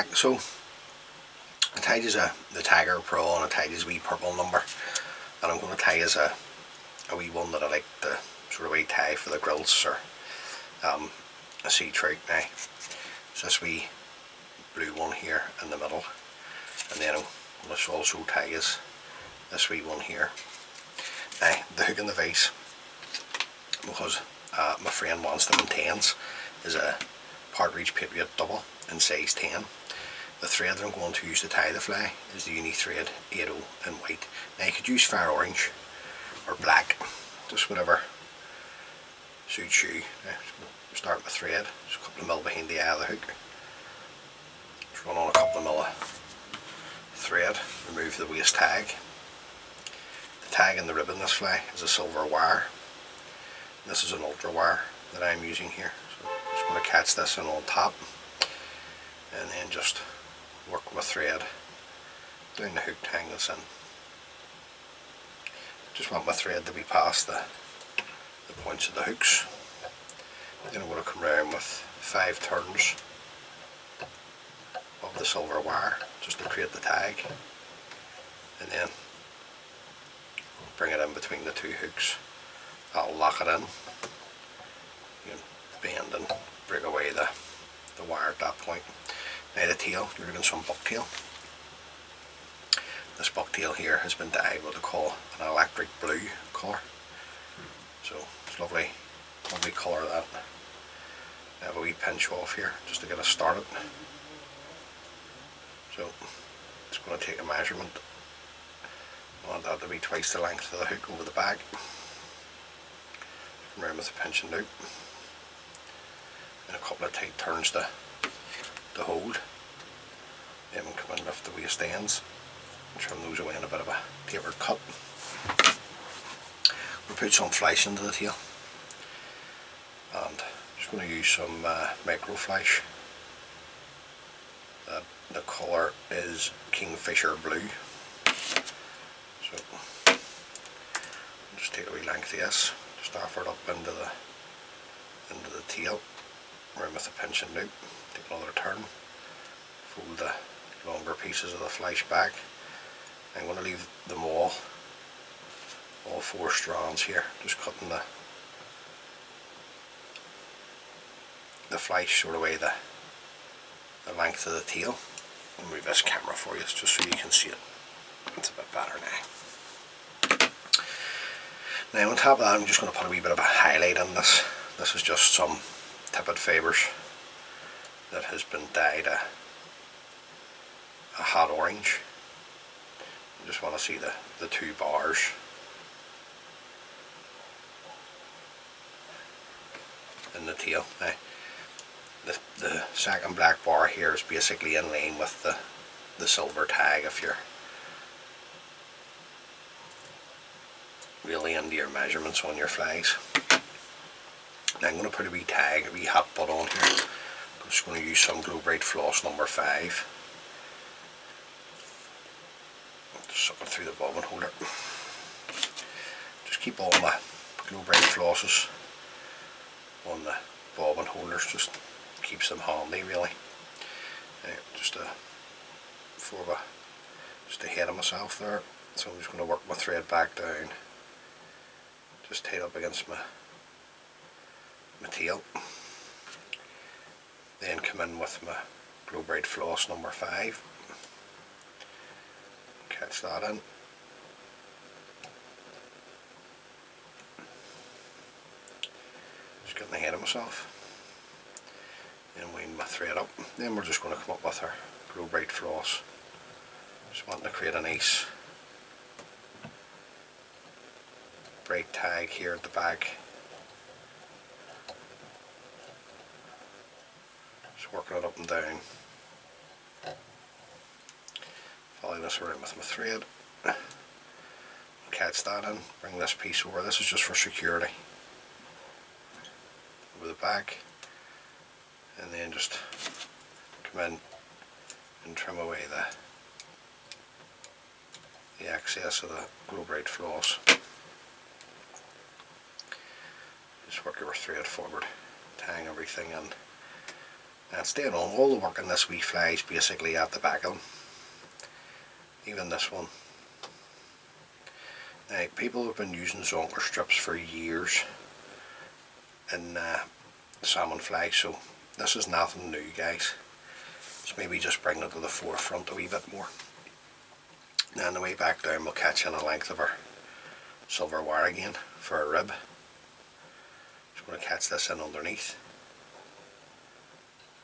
back. So I tied as the tiger prawn, I tied as a wee purple number, and I'm going to tie as a wee one that I like to sort of wee tie for the grills, or a sea trout now. So this wee blue one here in the middle, and then I'm going to also tie as this wee one here. Now the hook and the vise, because my friend wants them in 10s, is a partridge patriot double in size 10. The thread that I'm going to use to tie the fly is the uni thread 80 in white. Now you could use fire orange or black, just whatever suits you. Now, start my thread, just a couple of mil behind the eye of the hook. Just run on a couple of mil of thread, remove the waist tag. The tag in the ribbon this fly is a silver wire. And this is an ultra wire that I'm using here. So I'm just going to catch this in on top, and then just work my thread down the hook, hang this in. Just want my thread to be past the points of the hooks. Then I'm going to come around with 5 turns of the silver wire just to create the tag, and then bring it in between the 2 hooks. I'll lock it in. You can bend and break away the wire at that point. Now the tail, you're looking some bucktail. This bucktail here has been dyed what they call an electric blue colour. So it's lovely colour that. I have a wee pinch off here just to get us started. So it's going to take a measurement. I want that to be twice the length of the hook over the back. Come around with a pinch and loop. And a couple of tight turns to hold. Then we'll come in and lift the waist ends and trim those away in a bit of a tapered cut. We'll put some flash into the tail, and I'm just going to use some micro flash. The colour is Kingfisher blue. So I'll just take a wee length of this, just offer it up into the tail, around with a pinch and loop, take another turn, fold the longer pieces of the flash back. I'm going to leave them all 4 strands here, just cutting the flash sort of way the length of the tail. I'll move this camera for you just so you can see it. It's a bit better now. Now on top of that, I'm just going to put a wee bit of a highlight on this. This is just some tippet fibres that has been dyed a hot orange. I just want to see the 2 bars. In the tail. Now, the second black bar here is basically in line with the silver tag if you're really into your measurements on your flies. Now I'm going to put a wee tag, a wee hot butt on here. I'm just going to use some Glo Bright floss number 5. Just suck it through the bobbin holder. Just keep all my Glo Bright flosses on the bobbin holders, just keeps them handy really. Just ahead of myself there, so I'm just going to work my thread back down, just tied up against my tail, then come in with my Glo Bright floss number 5, catch that in. Just getting ahead of myself, and wind my thread up. Then we're just going to come up with our Glo Bright floss. Just wanting to create a nice bright tag here at the back. Just working it up and down. Follow this around with my thread. Catch that in, bring this piece over. This is just for security. Over the back, and then just come in and trim away the excess of the Glo Bright floss. Just work your thread forward, tying everything in And staying on, all the work in this wee fly is basically at the back of them. Even this one. Now, people have been using zonker strips for years in salmon flies, so this is nothing new, guys. It's maybe just bringing it to the forefront a wee bit more. Now on the way back down we'll catch in a length of our silver wire again for a rib. Just going to catch this in underneath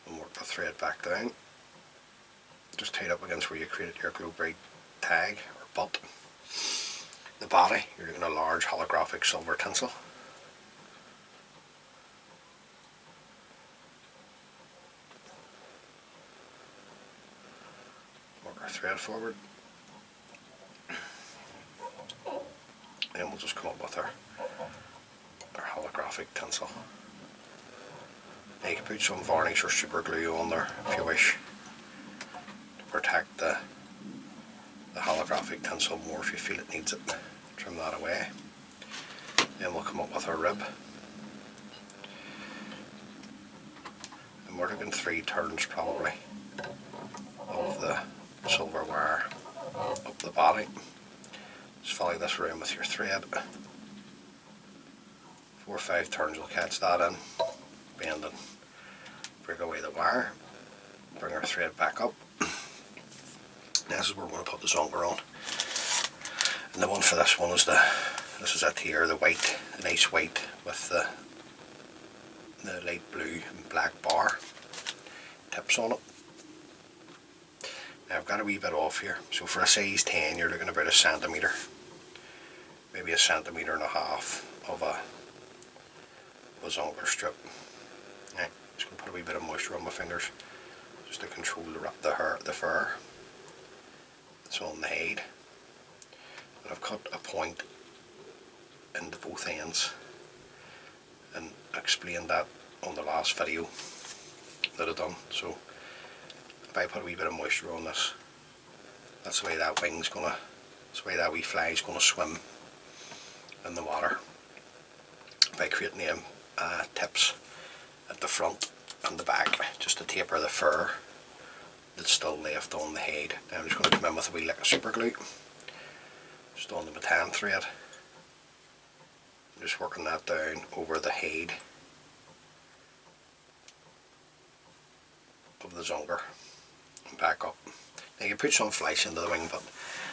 and work the thread back down. Just tied up against where you created your Glo Bright tag or butt. The body, you're doing a large holographic silver tinsel. Work our thread forward. And we'll just come up with our holographic tinsel. Now you can put some varnish or super glue on there if you wish to protect the holographic tinsel more if you feel it needs it. Trim that away. Then we'll come up with our rib. And we're looking 3 turns probably of the silver wire up the body. Just follow this around with your thread. 4 or 5 turns will catch that in. Bend and break away the wire. Bring our thread back up. Now this is where we're going to put the zonker on. And the one for this one is this is it here, the white, the nice white with the light blue and black bar tips on it. Now I've got a wee bit off here, so for a size 10 you're looking about 1 centimetre, maybe 1.5 centimetres of a zonker strip. Now, just going to put a wee bit of moisture on my fingers just to control the fur that's on the hide. And I've cut a point into both ends and explained that on the last video that I've done. So if I put a wee bit of moisture on this, that's the way that wing's gonna, that's the way that wee fly's gonna swim in the water, by creating them tips at the front and the back just to taper the fur that's still left on the hide. Now I'm just going to come in with a wee lick of super glue just on the baton thread. I'm just working that down over the hide of the zonker and back up. Now you put some flesh into the wing, but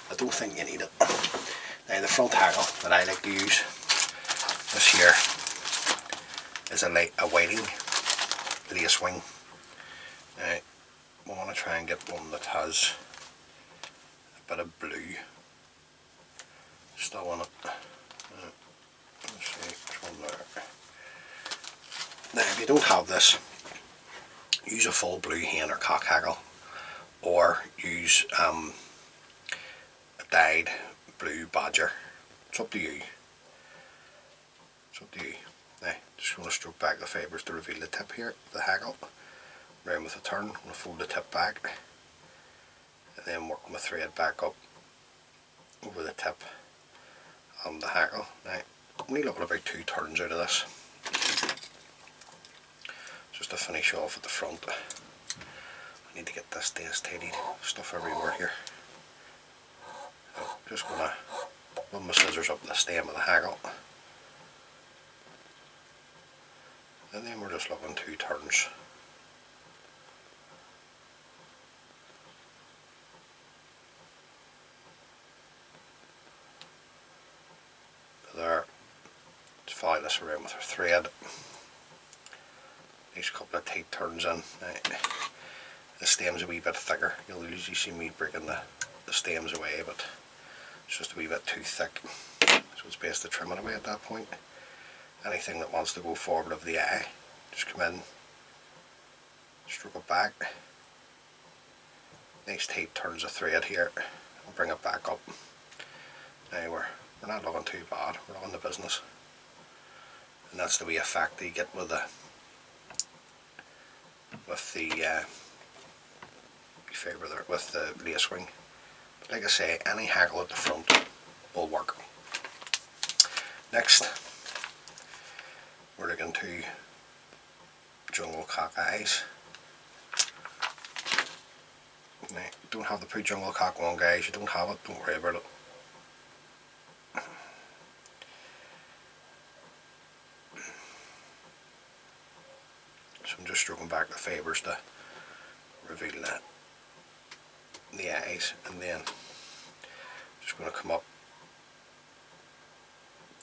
I don't think you need it. Now the front hackle that I like to use, this here is a whiting lace wing. Now we want to try and get one that has a bit of blue still in it. Let's see which one there. Now if you don't have this, use a full blue hen or cock hackle, or use a dyed blue badger. It's up to you. It's up to you. Now, just going to stroke back the fibres to reveal the tip here, the hackle. Round with a turn, I'm going to fold the tip back, and then work my thread back up over the tip and the hackle. Now, I'm only looking about 2 turns out of this, just to finish off at the front. I need to get this desk tidied, stuff everywhere here. So, just going to run my scissors up the stem of the hackle. And then we're just looking 2 turns. There. Just follow this around with our thread. These couple of tight turns in. Now, the stem's a wee bit thicker. You'll usually see me breaking the stems away, but it's just a wee bit too thick. So it's best to trim it away at that point. Anything that wants to go forward of the eye, just come in, stroke it back. Nice tight turns of thread here, and bring it back up. Now we're not looking too bad, we're looking the business. And that's the wee effect that you get with the fibre there, with the lace wing. But like I say, any hackle at the front will work. Next, we're looking to jungle cock eyes. Now, don't have the put jungle cock on, guys. You don't have it, don't worry about it. So I'm just stroking back the fibres to reveal that, the eyes, and then just going to come up,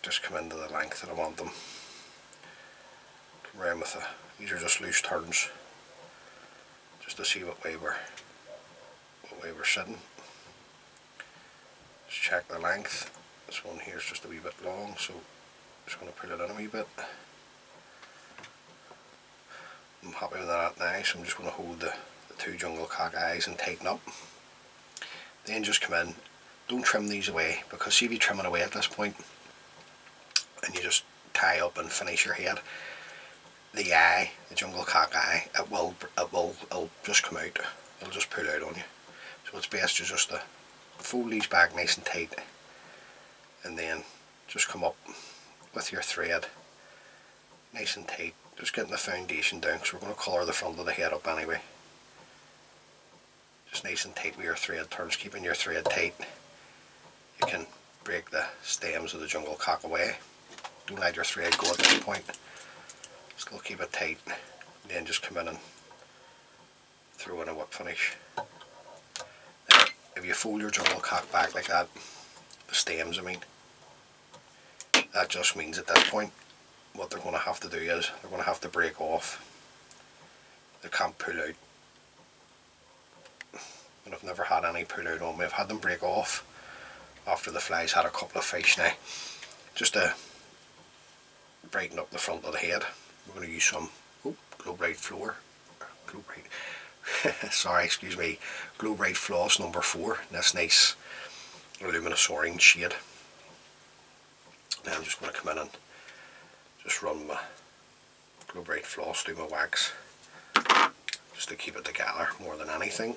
just come into the length that I want them. Come around with these are just loose turns, just to see what way we're sitting. Just check the length. This one here is just a wee bit long, so I'm just going to pull it in a wee bit. I'm happy with that now, so I'm just going to hold the two jungle cock eyes and tighten up. Then just come in. Don't trim these away, because see if you trim it away at this point and you just tie up and finish your head, the eye, the jungle cock eye, it'll just come out. It'll just pull out on you. So it's best just to fold these back nice and tight, and then just come up with your thread nice and tight, just getting the foundation down, because we're going to colour the front of the head up anyway. Just nice and tight with your thread turns, keeping your thread tight. You can break the stems of the jungle cock away. Don't let your thread go at this point. Still keep it tight, and then just come in and throw in a whip finish. Now, if you fold your jungle cock back like that, the stems I mean, that just means at this point what they're going to have to do is they're going to have to break off. They can't pull out. And I've never had any pull out on me. I've had them break off after the fly's had a couple of fish now, just to brighten up the front of the head. We're going to use some Glo Bright Glo Bright sorry, excuse me, Glo Bright floss number 4, this nice luminous orange shade. Now I'm just going to come in and just run my Glo Bright floss through my wax, just to keep it together more than anything.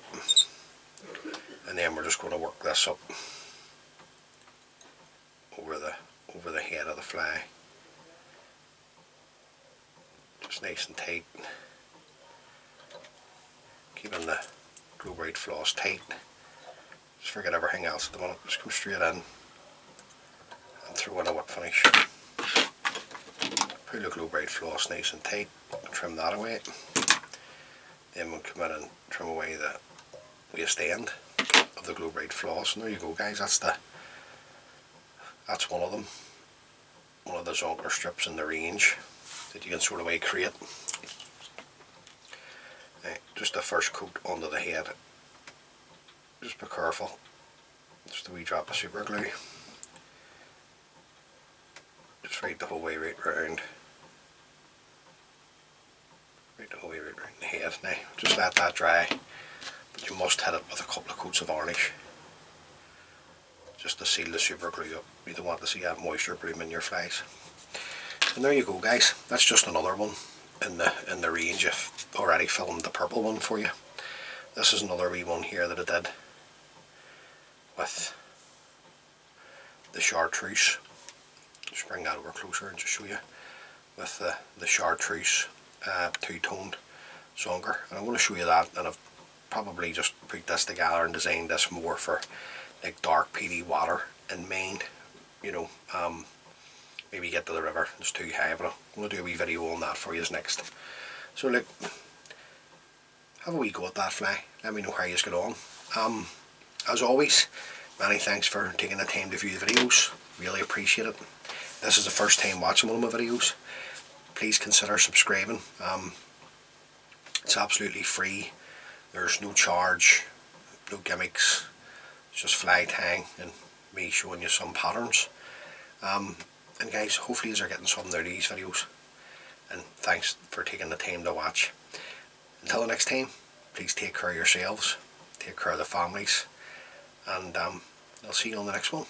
And then we're just going to work this up over the head of the fly, just nice and tight, keeping the Glo Bright floss tight. Just forget everything else at the moment, just come straight in and throw in a whip finish. Pull the Glo Bright floss nice and tight, trim that away. Then we'll come in and trim away the waste end of the Glo Bright floss, and there you go, guys. That's one of them, one of the zonker strips in the range that you can sort of create. Now, just the first coat onto the head, just be careful, just a wee drop of super glue, just right the whole way right round, the head. Now just let that dry, but you must hit it with a couple of coats of varnish just to seal the super glue up. You don't want to see that moisture bloom in your flies. And there you go, guys. That's just another one in the range. I've already filmed the purple one for you. This is another wee one here that I did with the chartreuse. Just bring that over closer and just show you with the chartreuse two-toned zonker. And I'm going to show you that, and I've probably just put this together and designed this more for like dark peaty water in Maine, you know. Maybe get to the river, it's too high, but I'm going to do a wee video on that for you next. So look, have a wee go at that fly, let me know how you get on. As always, many thanks for taking the time to view the videos, really appreciate it. If this is the first time watching one of my videos, please consider subscribing. It's absolutely free, there's no charge, no gimmicks, it's just fly tying and me showing you some patterns. And guys, hopefully you're getting something out of these videos, and thanks for taking the time to watch. Until the next time, please take care of yourselves, take care of the families, and I'll see you on the next one.